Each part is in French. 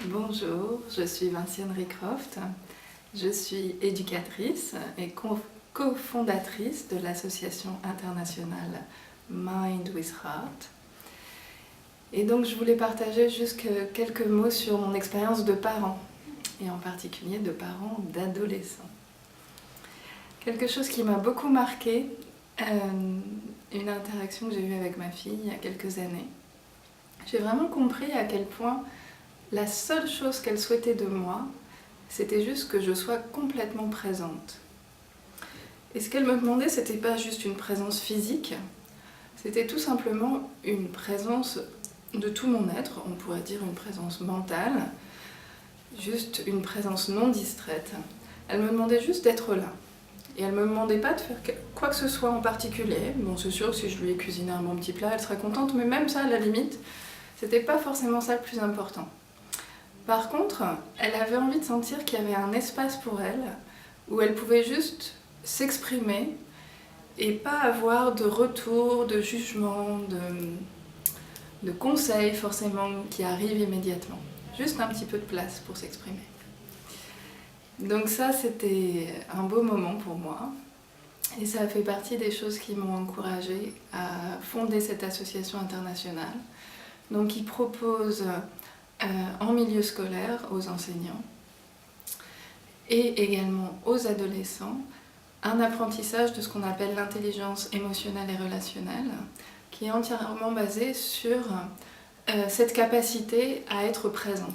Bonjour, je suis Vinciane Rycroft, je suis éducatrice et cofondatrice de l'association internationale Mind with Heart. Et donc je voulais partager juste quelques mots sur mon expérience de parent, et en particulier de parents d'adolescents. Quelque chose qui m'a beaucoup marqué, une interaction que j'ai eue avec ma fille il y a quelques années. J'ai vraiment compris à quel point la seule chose qu'elle souhaitait de moi, c'était juste que je sois complètement présente. Et ce qu'elle me demandait, c'était pas juste une présence physique, c'était tout simplement une présence de tout mon être, on pourrait dire une présence mentale, juste une présence non distraite. Elle me demandait juste d'être là. Et elle me demandait pas de faire quoi que ce soit en particulier. Bon, c'est sûr que si je lui ai cuisiné un bon petit plat, elle serait contente, mais même ça, à la limite, c'était pas forcément ça le plus important. Par contre, elle avait envie de sentir qu'il y avait un espace pour elle, où elle pouvait juste s'exprimer et pas avoir de retour, de jugement, de conseils forcément qui arrivent immédiatement. Juste un petit peu de place pour s'exprimer. Donc ça, c'était un beau moment pour moi. Et ça a fait partie des choses qui m'ont encouragée à fonder cette association internationale. Donc qui propose en milieu scolaire aux enseignants et également aux adolescents un apprentissage de ce qu'on appelle l'intelligence émotionnelle et relationnelle, qui est entièrement basé sur cette capacité à être présent.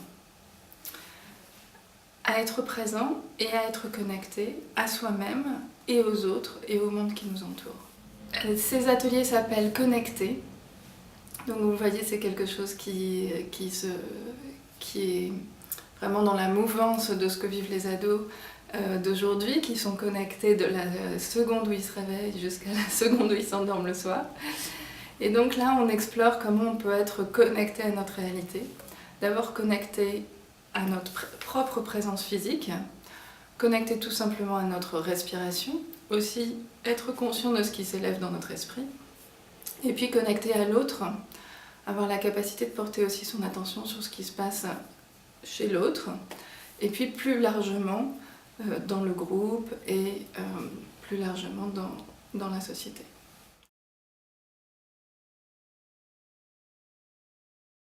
À être présent et à être connecté à soi-même et aux autres et au monde qui nous entoure. Ces ateliers s'appellent Connecter. Donc vous voyez, c'est quelque chose qui est vraiment dans la mouvance de ce que vivent les ados d'aujourd'hui, qui sont connectés de la seconde où ils se réveillent jusqu'à la seconde où ils s'endorment le soir. Et donc là, on explore comment on peut être connecté à notre réalité. D'abord connecté à notre propre présence physique, connecté tout simplement à notre respiration, aussi être conscient de ce qui s'élève dans notre esprit, et puis connecté à l'autre, avoir la capacité de porter aussi son attention sur ce qui se passe chez l'autre, et puis plus largement dans le groupe et plus largement dans la société.